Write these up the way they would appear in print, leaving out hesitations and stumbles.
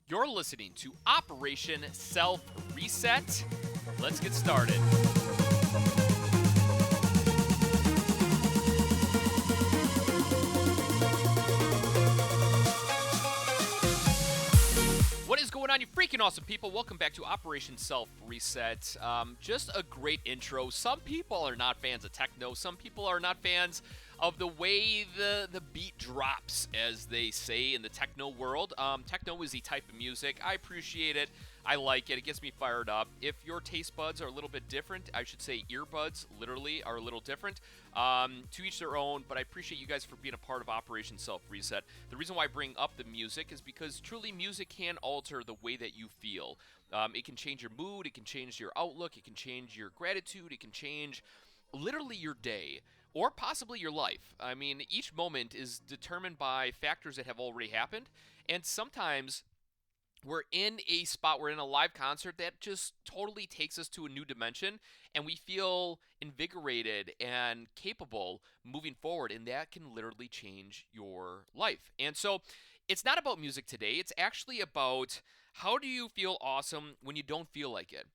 You're listening to Operation Self Reset. Let's get started. What is going on, you freaking awesome people? Welcome back to Operation Self Reset. Just a great intro. Some people are not fans of techno. Some people are not fans of the way the beat drops, as they say in the techno world. Techno is the type of music. I appreciate it. I like it. It gets me fired up. If your taste buds are a little bit different, I should say earbuds literally are a little different. To each their own, but I appreciate you guys for being a part of Operation Self Reset. The reason why I bring up the music is because truly music can alter the way that you feel. It can change your mood, it can change your outlook, it can change your gratitude, it can change literally your day or possibly your life. I mean, each moment is determined by factors that have already happened, and sometimes we're in a spot, we're in a live concert that just totally takes us to a new dimension, and we feel invigorated and capable moving forward, and that can literally change your life. And so it's not about music today, it's actually about how do you feel awesome when you don't feel like it.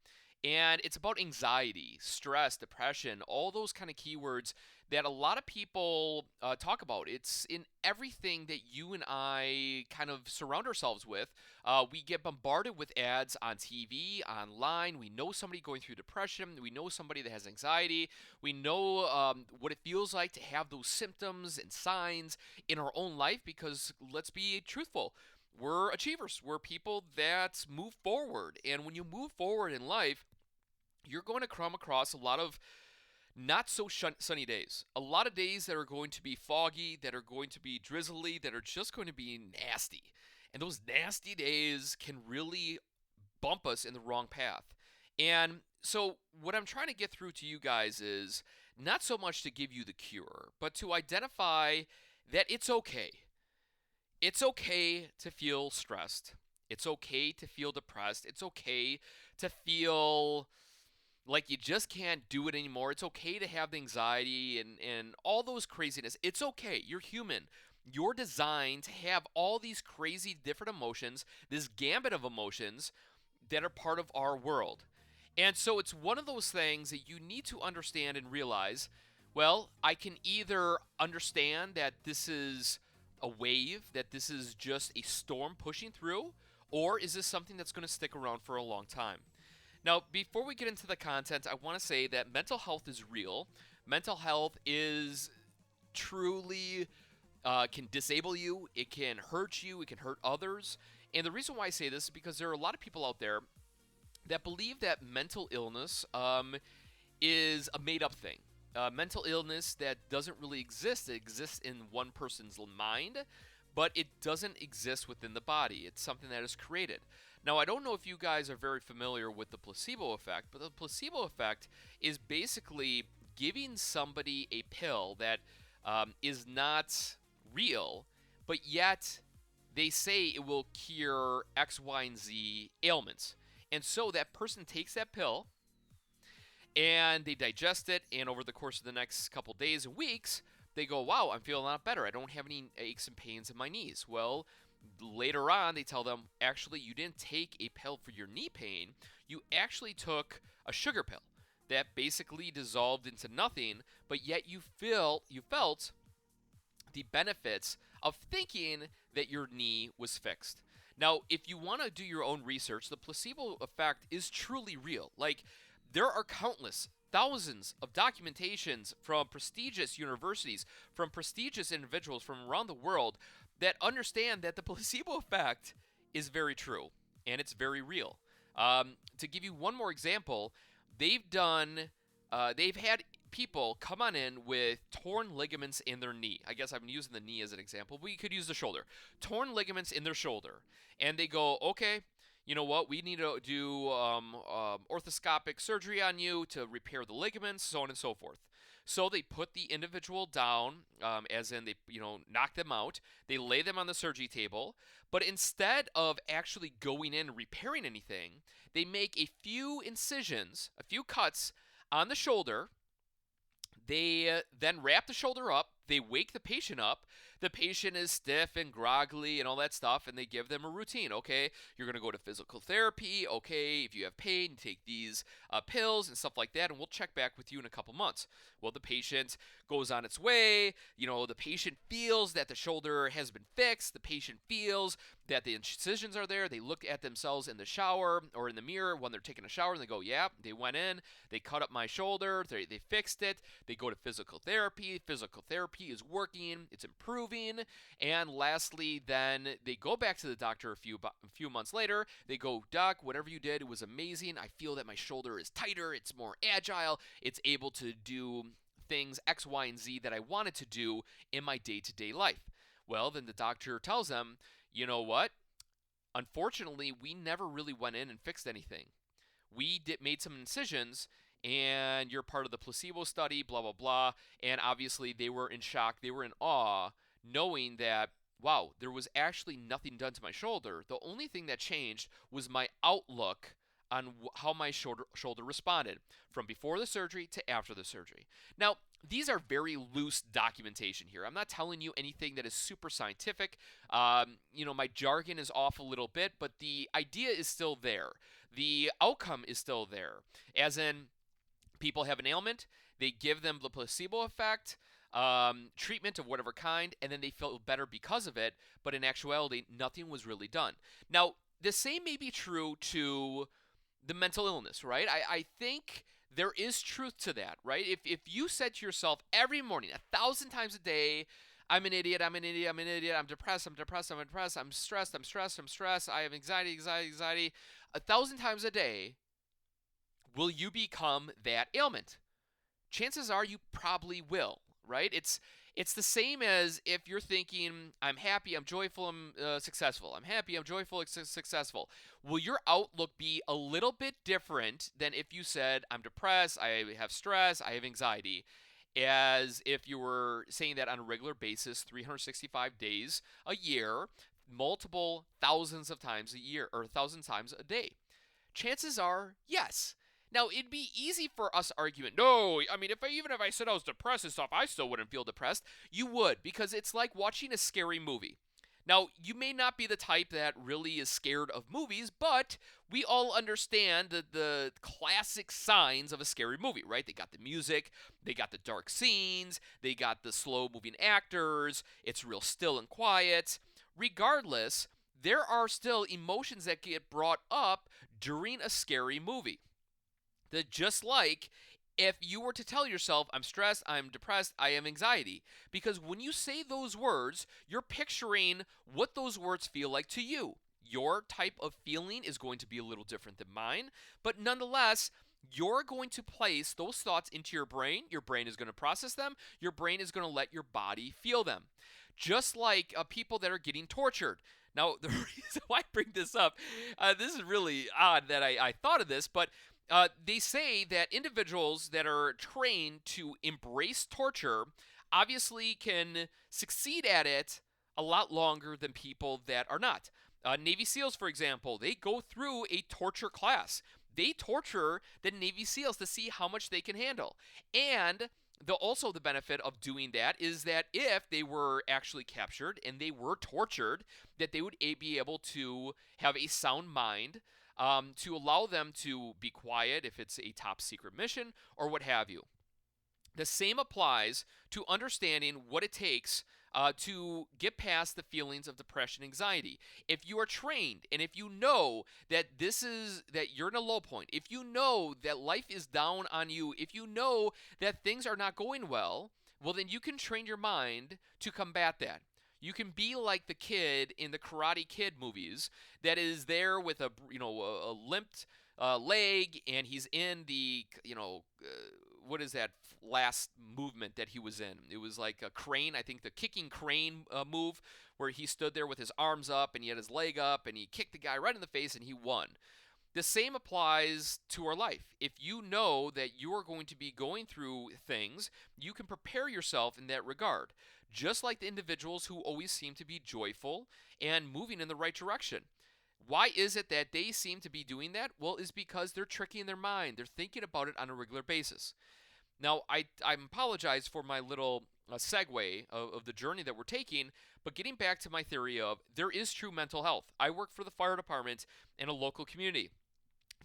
And it's about anxiety, stress, depression, all those kind of keywords that a lot of people talk about. It's in everything that you and I kind of surround ourselves with. We get bombarded with ads on TV, online. We know somebody going through depression. We know somebody that has anxiety. We know what it feels like to have those symptoms and signs in our own life because, let's be truthful, we're achievers. We're people that move forward. And when you move forward in life, you're going to come across a lot of not so sunny days. A lot of days that are going to be foggy, that are going to be drizzly, that are just going to be nasty. And those nasty days can really bump us in the wrong path. And so, what I'm trying to get through to you guys is not so much to give you the cure, but to identify that it's okay. It's okay to feel stressed. It's okay to feel depressed. It's okay to feel like you just can't do it anymore. It's okay to have the anxiety and all those craziness. It's okay. You're human. You're designed to have all these crazy different emotions, this gambit of emotions that are part of our world. And so it's one of those things that you need to understand and realize, well, I can either understand that this is a wave, that this is just a storm pushing through, or is this something that's going to stick around for a long time? Now, before we get into the content, I want to say that mental health is real. Mental health is truly can disable you, it can hurt you, it can hurt others. And the reason why I say this is because there are a lot of people out there that believe that mental illness is a made up thing. Mental illness that doesn't really exist. It exists in one person's mind, but it doesn't exist within the body. It's something that is created. Now, I don't know if you guys are very familiar with the placebo effect, but the placebo effect is basically giving somebody a pill that is not real, but yet they say it will cure X, Y, and Z ailments. And so that person takes that pill and they digest it, and over the course of the next couple days and weeks, they go, wow, I'm feeling a lot better. I don't have any aches and pains in my knees. Well, later on, they tell them, actually, you didn't take a pill for your knee pain. You actually took a sugar pill that basically dissolved into nothing, but yet you felt the benefits of thinking that your knee was fixed. Now, if you want to do your own research, the placebo effect is truly real. Like, there are countless, thousands of documentations from prestigious universities, from prestigious individuals from around the world that understand that the placebo effect is very true and it's very real. To give you one more example, they've had people come on in with torn ligaments in their knee. I guess I'm using the knee as an example, but we could use the shoulder. Torn ligaments in their shoulder. And they go, okay, you know what, we need to do orthoscopic surgery on you to repair the ligaments, so on and so forth. So they put the individual down, as in they, knock them out. They lay them on the surgery table, but instead of actually going in and repairing anything, they make a few incisions, a few cuts on the shoulder. They then wrap the shoulder up. They wake the patient up. the patient is stiff and groggly and all that stuff, and they give them a routine. Okay, you're going to go to physical therapy. Okay, if you have pain, take these pills and stuff like that, and we'll check back with you in a couple months. Well, the patient goes on its way. The patient feels that the shoulder has been fixed. The patient feels that the incisions are there. They look at themselves in the shower or in the mirror when they're taking a shower, and they go, yeah, they went in, they cut up my shoulder, they fixed it. They go to physical therapy. Physical therapy is working, it's improving. And lastly, then they go back to the doctor a few months later. They go, doc, whatever you did, it was amazing. I feel that my shoulder is tighter, it's more agile, it's able to do things X, Y, and Z that I wanted to do in my day-to-day life. Well, then the doctor tells them, you know what? Unfortunately, we never really went in and fixed anything. We made some incisions, and you're part of the placebo study, blah, blah, blah. And obviously, they were in shock. They were in awe, knowing that, wow, there was actually nothing done to my shoulder. The only thing that changed was my outlook on how my shoulder responded from before the surgery to after the surgery. Now, these are very loose documentation here. I'm not telling you anything that is super scientific. My jargon is off a little bit, but the idea is still there. The outcome is still there. As in, people have an ailment, they give them the placebo effect, treatment of whatever kind, and then they feel better because of it, but in actuality, nothing was really done. Now, the same may be true to the mental illness, right? I think there is truth to that, right? If you said to yourself every morning, 1,000 times a day, I'm an idiot, I'm an idiot, I'm an idiot, I'm depressed, I'm depressed, I'm depressed, I'm stressed, I'm stressed, I'm stressed, I have anxiety, anxiety, anxiety, 1,000 times a day, will you become that ailment? Chances are you probably will, right? It's the same as if you're thinking, I'm happy, I'm joyful, I'm successful. I'm happy, I'm joyful, successful. Will your outlook be a little bit different than if you said, I'm depressed, I have stress, I have anxiety, as if you were saying that on a regular basis, 365 days a year, multiple thousands of times a year, or 1,000 times a day? Chances are, yes. Now, it'd be easy for us arguing, no, I mean, even if I said I was depressed and stuff, I still wouldn't feel depressed. You would, because it's like watching a scary movie. Now, you may not be the type that really is scared of movies, but we all understand the classic signs of a scary movie, right? They got the music, they got the dark scenes, they got the slow-moving actors, it's real still and quiet. Regardless, there are still emotions that get brought up during a scary movie. Just like if you were to tell yourself, I'm stressed, I'm depressed, I have anxiety. Because when you say those words, you're picturing what those words feel like to you. Your type of feeling is going to be a little different than mine, but nonetheless, you're going to place those thoughts into your brain. Your brain is going to process them. Your brain is going to let your body feel them. Just like people that are getting tortured. Now, the reason why I bring this up, this is really odd that I thought of this, but they say that individuals that are trained to embrace torture obviously can succeed at it a lot longer than people that are not. Navy SEALs, for example, they go through a torture class. They torture the Navy SEALs to see how much they can handle. And also the benefit of doing that is that if they were actually captured and they were tortured, that they would be able to have a sound mind, to allow them to be quiet if it's a top secret mission or what have you. The same applies to understanding what it takes to get past the feelings of depression and anxiety. If you are trained and if you know that that you're in a low point, if you know that life is down on you, if you know that things are not going well, then you can train your mind to combat that. You can be like the kid in the Karate Kid movies that is there with a limped leg, and he's in the what is that last movement that he was in? It was like a crane, I think the kicking crane move, where he stood there with his arms up and he had his leg up and he kicked the guy right in the face and he won. The same applies to our life. If you know that you are going to be going through things, you can prepare yourself in that regard. Just like the individuals who always seem to be joyful and moving in the right direction. Why is it that they seem to be doing that? Well, it's because they're tricking their mind. They're thinking about it on a regular basis. Now, I apologize for my little segue of the journey that we're taking. But getting back to my theory of there is true mental health. I work for the fire department in a local community.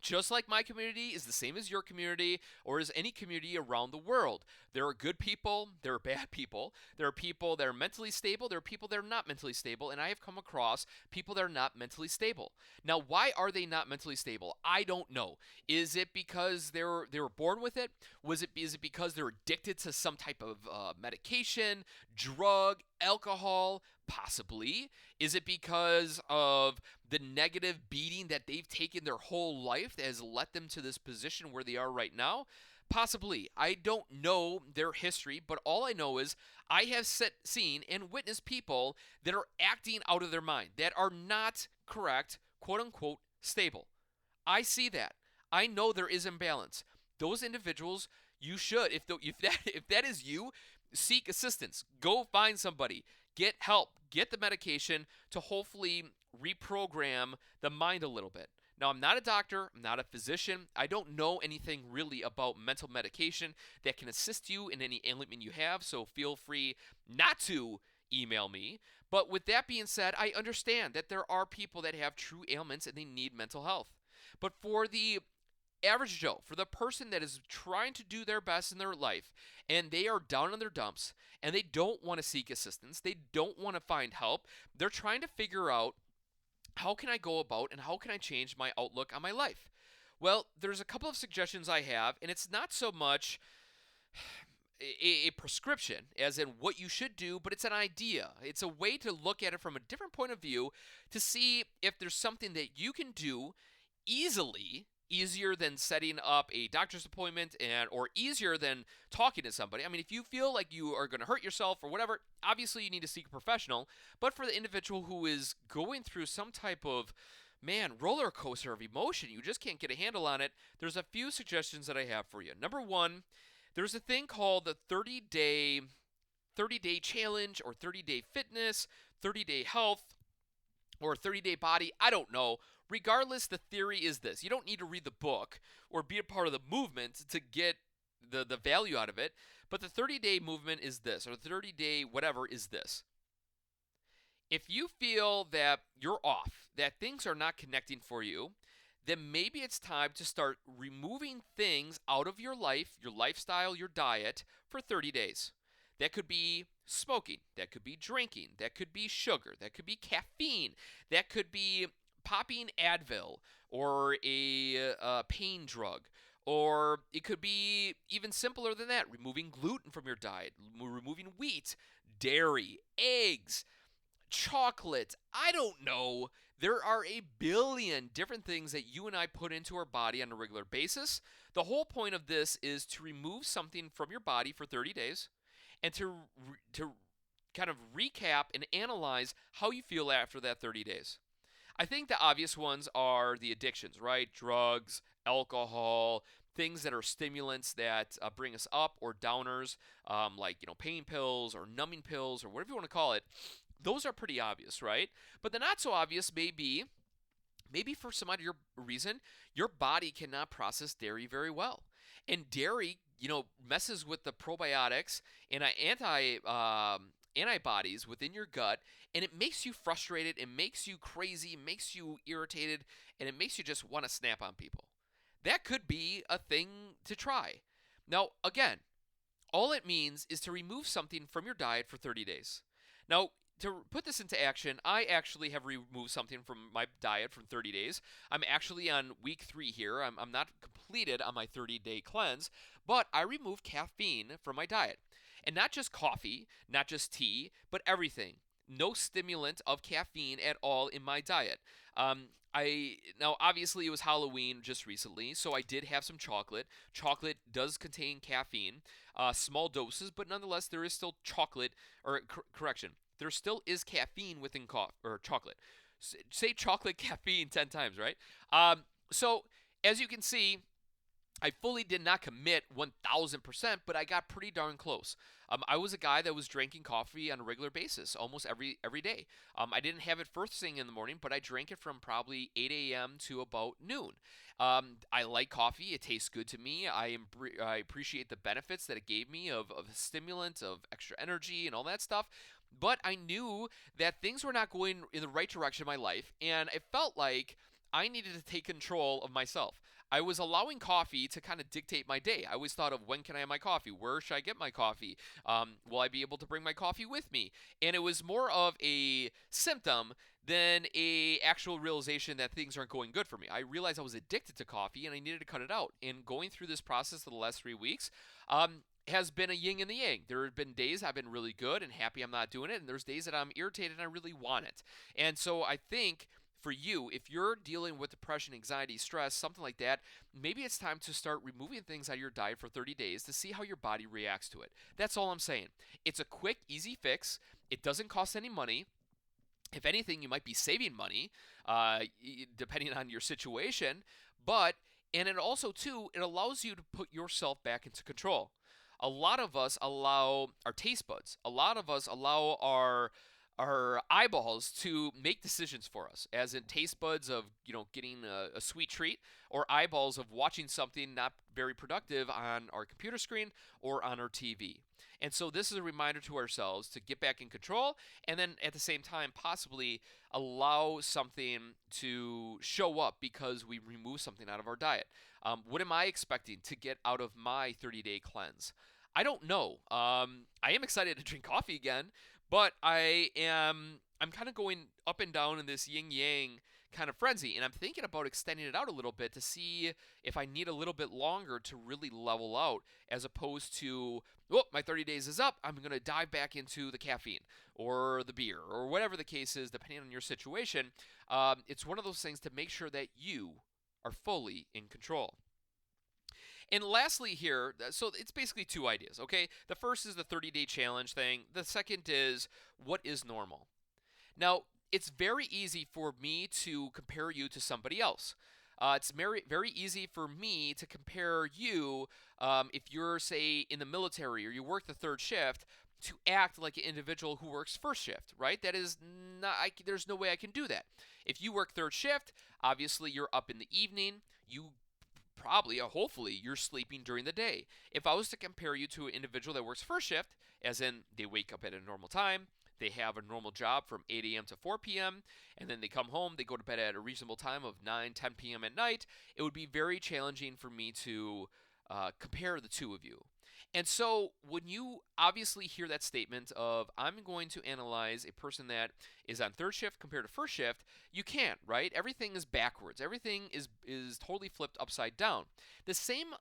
Just like my community is the same as your community or as any community around the world. There are good people, there are bad people, there are people that are mentally stable, there are people that are not mentally stable, and I have come across people that are not mentally stable. Now, why are they not mentally stable? I don't know. Is it because they were born with it? Is it because they're addicted to some type of medication, drug, alcohol? Possibly. Is it because of the negative beating that they've taken their whole life that has led them to this position where they are right now? Possibly. I don't know their history, but all I know is I have seen and witnessed people that are acting out of their mind, that are not correct, quote unquote, stable. I see that. I know there is imbalance. Those individuals, you should, if that is you, seek assistance. Go find somebody. Get help. Get the medication to hopefully reprogram the mind a little bit. Now, I'm not a doctor, I'm not a physician. I don't know anything really about mental medication that can assist you in any ailment you have, so feel free not to email me. But with that being said, I understand that there are people that have true ailments and they need mental health. But for the average Joe, for the person that is trying to do their best in their life and they are down in their dumps and they don't want to seek assistance, they don't want to find help, they're trying to figure out how can I go about and how can I change my outlook on my life? Well, there's a couple of suggestions I have, and it's not so much a prescription as in what you should do, but it's an idea. It's a way to look at it from a different point of view to see if there's something that you can do easily, easier than setting up a doctor's appointment or easier than talking to somebody. I mean, if you feel like you are going to hurt yourself or whatever, obviously you need to seek a professional. But for the individual who is going through some type of roller coaster of emotion, you just can't get a handle on it, there's a few suggestions that I have for you. Number one, there's a thing called the 30-day challenge or 30-day fitness, 30-day health, or 30-day body. I don't know. Regardless, the theory is this. You don't need to read the book or be a part of the movement to get the value out of it. But the 30-day movement is this, or the 30-day whatever is this. If you feel that you're off, that things are not connecting for you, then maybe it's time to start removing things out of your life, your lifestyle, your diet for 30 days. That could be smoking, that could be drinking, that could be sugar, that could be caffeine, that could be popping Advil or a pain drug, or it could be even simpler than that, removing gluten from your diet, removing wheat, dairy, eggs, chocolate. I don't know. There are a billion different things that you and I put into our body on a regular basis. The whole point of this is to remove something from your body for 30 days and to kind of recap and analyze how you feel after that 30 days. I think the obvious ones are the addictions, right? Drugs, alcohol, things that are stimulants that bring us up, or downers, like pain pills or numbing pills or whatever you want to call it. Those are pretty obvious, right? But the not so obvious may be maybe for some other reason your body cannot process dairy very well, and dairy messes with the probiotics and antibodies within your gut, and it makes you frustrated, it makes you crazy, it makes you irritated, and it makes you just want to snap on people. That could be a thing to try. Now, again, all it means is to remove something from your diet for 30 days. Now, to put this into action, I actually have removed something from my diet for 30 days. I'm actually on week 3 here. I'm not completed on my 30-day cleanse, but I removed caffeine from my diet. And not just coffee, not just tea, but everything. No stimulant of caffeine at all in my diet. Now obviously it was Halloween just recently, so I did have some chocolate. Chocolate does contain caffeine, small doses, but nonetheless there is still chocolate, or correction, there still is caffeine within chocolate. Say chocolate caffeine 10 times, right? So as you can see, I fully did not commit 1000%, but I got pretty darn close. I was a guy that was drinking coffee on a regular basis, almost every day. I didn't have it first thing in the morning, but I drank it from probably 8 a.m. to about noon. I like coffee; it tastes good to me. I appreciate the benefits that it gave me of a stimulant, of extra energy, and all that stuff. But I knew that things were not going in the right direction in my life, and it felt like I needed to take control of myself. I was allowing coffee to kind of dictate my day. I always thought of when can I have my coffee? Where should I get my coffee? Will I be able to bring my coffee with me? And it was more of a symptom than a actual realization that things aren't going good for me. I realized I was addicted to coffee and I needed to cut it out. And going through this process for the last 3 weeks, has been a yin and the yang. There have been days I've been really good and happy I'm not doing it, and there's days that I'm irritated and I really want it. And so I think for you, if you're dealing with depression, anxiety, stress, something like that, maybe it's time to start removing things out of your diet for 30 days to see how your body reacts to it. That's all I'm saying. It's a quick, easy fix. It doesn't cost any money. If anything, you might be saving money, depending on your situation. And it also, too, it allows you to put yourself back into control. A lot of us allow our taste buds, a lot of us allow our eyeballs to make decisions for us, as in taste buds of getting a sweet treat, or eyeballs of watching something not very productive on our computer screen or on our TV. And so this is a reminder to ourselves to get back in control, and then at the same time possibly allow something to show up because we remove something out of our diet. What am I expecting to get out of my 30-day cleanse? I don't know. I am excited to drink coffee again, but I'm kind of going up and down in this yin yang kind of frenzy, and I'm thinking about extending it out a little bit to see if I need a little bit longer to really level out, as opposed to, oh, my 30 days is up, I'm going to dive back into the caffeine or the beer or whatever the case is, depending on your situation. It's one of those things to make sure that you are fully in control. And lastly here, so it's basically two ideas, okay? The first is the 30-day challenge thing. The second is, what is normal? Now, it's very easy for me to compare you to somebody else. It's very, very easy for me to compare you, if you're, say, in the military or you work the third shift, to act like an individual who works first shift, right? That is not, there's no way I can do that. If you work third shift, obviously you're up in the evening. You probably, or hopefully, you're sleeping during the day. If I was to compare you to an individual that works first shift, as in they wake up at a normal time, they have a normal job from 8 a.m. to 4 p.m., and then they come home, they go to bed at a reasonable time of 9, 10 p.m. at night, it would be very challenging for me to compare the two of you. And so when you obviously hear that statement of, I'm going to analyze a person that is on third shift compared to first shift, you can't, right? Everything is backwards. Everything is totally flipped upside down. The same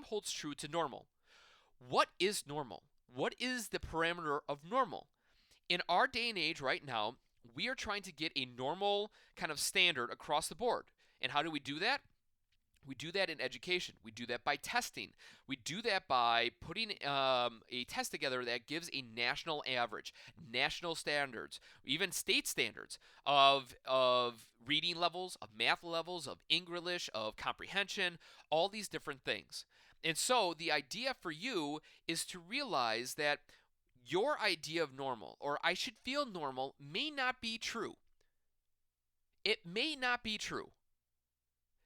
holds true to normal. What is normal? What is the parameter of normal? In our day and age right now, we are trying to get a normal kind of standard across the board. And how do we do that? We do that in education. We do that by testing. We do that by putting a test together that gives a national average, national standards, even state standards of reading levels, of math levels, of English, of comprehension, all these different things. And so the idea for you is to realize that your idea of normal, or I should feel normal, may not be true. It may not be true.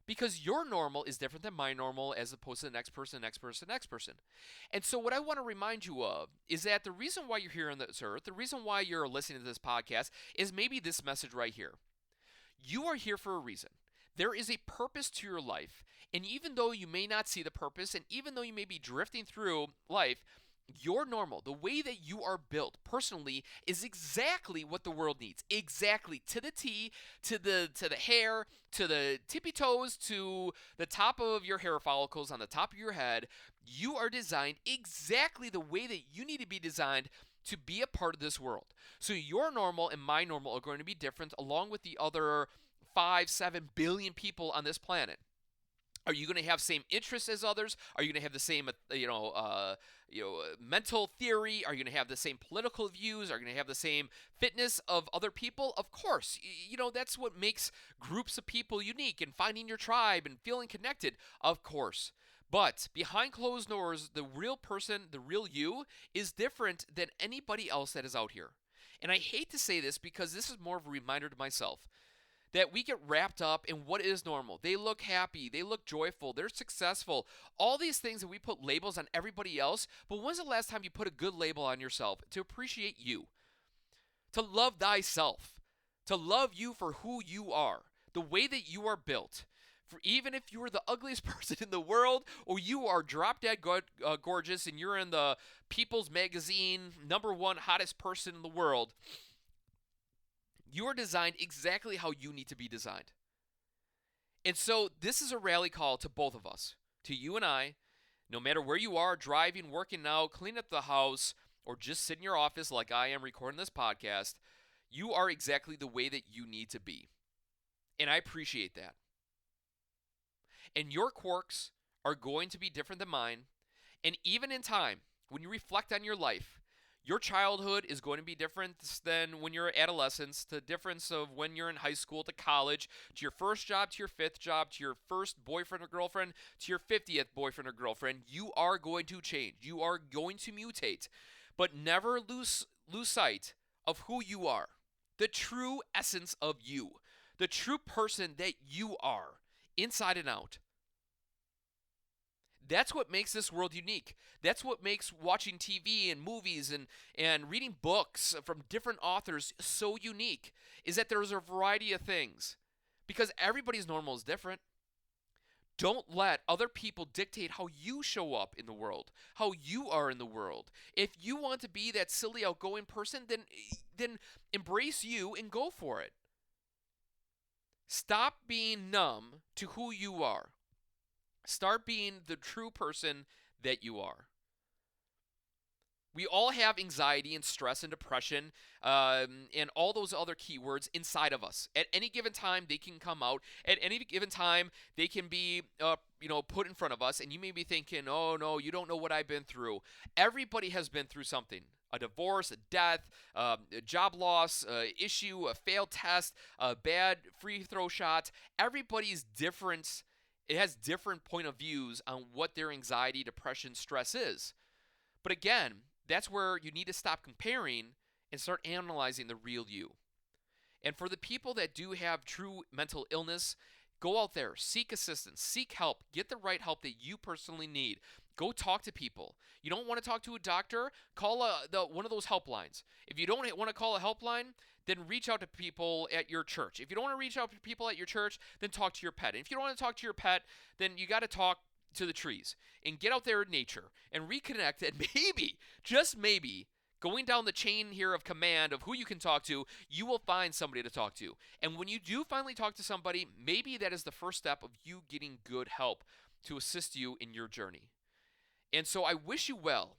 Because your normal is different than my normal, as opposed to the next person, next person, next person. And so what I want to remind you of is that the reason why you're here on this earth, the reason why you're listening to this podcast, is maybe this message right here. You are here for a reason. There is a purpose to your life. And even though you may not see the purpose, and even though you may be drifting through life, your normal, the way that you are built personally, is exactly what the world needs. Exactly, to the T, to the hair, to the tippy toes, to the top of your hair follicles on the top of your head. You are designed exactly the way that you need to be designed to be a part of this world. So your normal and my normal are going to be different, along with the other 5-7 billion people on this planet. Are you going to have same interests as others? Are you going to have the same, mental theory? Are you going to have the same political views? Are you going to have the same fitness of other people? Of course. That's what makes groups of people unique, and finding your tribe and feeling connected. Of course. But behind closed doors, the real person, the real you, is different than anybody else that is out here. And I hate to say this because this is more of a reminder to myself that we get wrapped up in what is normal. They look happy, they look joyful, they're successful. All these things that we put labels on everybody else. But when's the last time you put a good label on yourself to appreciate you, to love thyself, to love you for who you are, the way that you are built? For even if you are the ugliest person in the world, or you are drop dead gorgeous and you're in the People's Magazine #1 hottest person in the world, you are designed exactly how you need to be designed. And so this is a rally call to both of us, to you and I, no matter where you are, driving, working out, cleaning up the house, or just sit in your office like I am recording this podcast. You are exactly the way that you need to be. And I appreciate that. And your quirks are going to be different than mine. And even in time, when you reflect on your life, your childhood is going to be different than when you're adolescence, the difference of when you're in high school to college, to your first job, to your fifth job, to your first boyfriend or girlfriend, to your 50th boyfriend or girlfriend. You are going to change. You are going to mutate. But never lose sight of who you are, the true essence of you, the true person that you are, inside and out. That's what makes this world unique. That's what makes watching TV and movies and reading books from different authors so unique, is that there's a variety of things. Because everybody's normal is different. Don't let other people dictate how you show up in the world, how you are in the world. If you want to be that silly, outgoing person, then embrace you and go for it. Stop being numb to who you are. Start being the true person that you are. We all have anxiety and stress and depression and all those other keywords inside of us. At any given time, they can come out. At any given time, they can be put in front of us. And you may be thinking, oh, no, you don't know what I've been through. Everybody has been through something. A divorce, a death, a job loss, issue, a failed test, a bad free throw shot. Everybody's different. It has different point of views on what their anxiety, depression, stress is. But again, that's where you need to stop comparing and start analyzing the real you. And for the people that do have true mental illness, go out there, seek assistance, seek help, get the right help that you personally need. Go talk to people. You don't want to talk to a doctor? Call one of those helplines. If you don't want to call a helpline, then reach out to people at your church. If you don't want to reach out to people at your church, then talk to your pet. And if you don't want to talk to your pet, then you got to talk to the trees and get out there in nature and reconnect, and maybe, just maybe, going down the chain here of command of who you can talk to, you will find somebody to talk to. And when you do finally talk to somebody, maybe that is the first step of you getting good help to assist you in your journey. And so I wish you well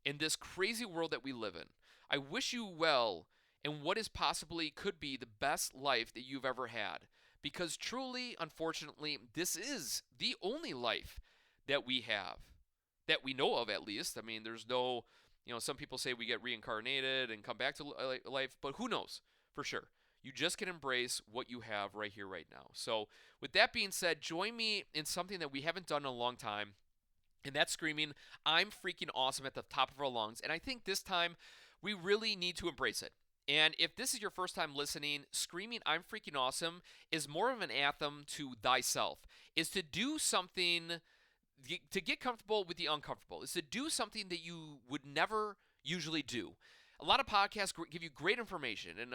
in this crazy world that we live in. I wish you well in what is possibly could be the best life that you've ever had. Because truly, unfortunately, this is the only life that we have, that we know of at least. I mean, there's no, some people say we get reincarnated and come back to life, but who knows for sure. You just can embrace what you have right here, right now. So with that being said, join me in something that we haven't done in a long time, and that's screaming, I'm freaking awesome at the top of our lungs. And I think this time we really need to embrace it. And if this is your first time listening, screaming I'm freaking awesome is more of an anthem to thyself, is to do something, to get comfortable with the uncomfortable, is to do something that you would never usually do. A lot of podcasts give you great information and,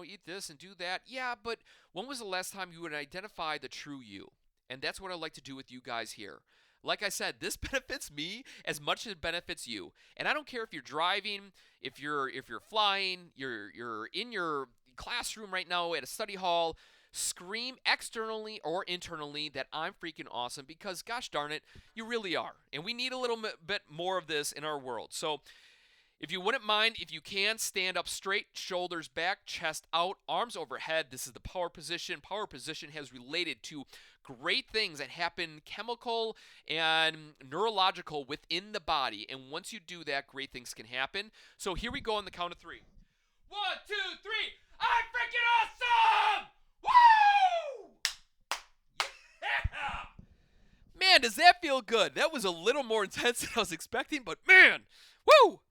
eat this and do that. Yeah, but when was the last time you would identify the true you? And that's what I'd like to do with you guys here. Like I said, this benefits me as much as it benefits you. And I don't care if you're driving, if you're flying, you're in your classroom right now at a study hall. Scream externally or internally that I'm freaking awesome, because gosh darn it, you really are. And we need a little bit more of this in our world. So if you wouldn't mind, if you can, stand up straight, shoulders back, chest out, arms overhead. This is the power position. Power position has related to great things that happen chemical and neurological within the body. And once you do that, great things can happen. So here we go on the count of 3. 1, 2, 3. I'm freaking awesome! Woo! Yeah! Man, does that feel good? That was a little more intense than I was expecting, but man, woo!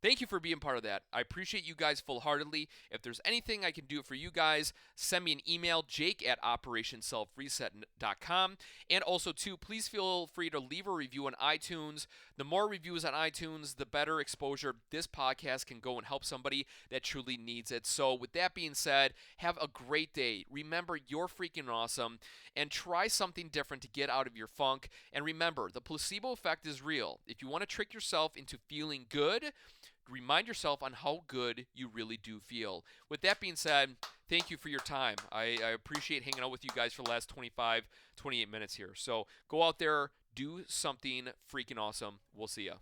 Thank you for being part of that. I appreciate you guys full-heartedly. If there's anything I can do for you guys, send me an email, jake@operationselfreset.com. And also, too, please feel free to leave a review on iTunes. The more reviews on iTunes, the better exposure this podcast can go and help somebody that truly needs it. So with that being said, have a great day. Remember, you're freaking awesome, and try something different to get out of your funk. And remember, the placebo effect is real. If you want to trick yourself into feeling good, remind yourself on how good you really do feel. With that being said, thank you for your time. I appreciate hanging out with you guys for the last 28 minutes here. So go out there, do something freaking awesome. We'll see ya.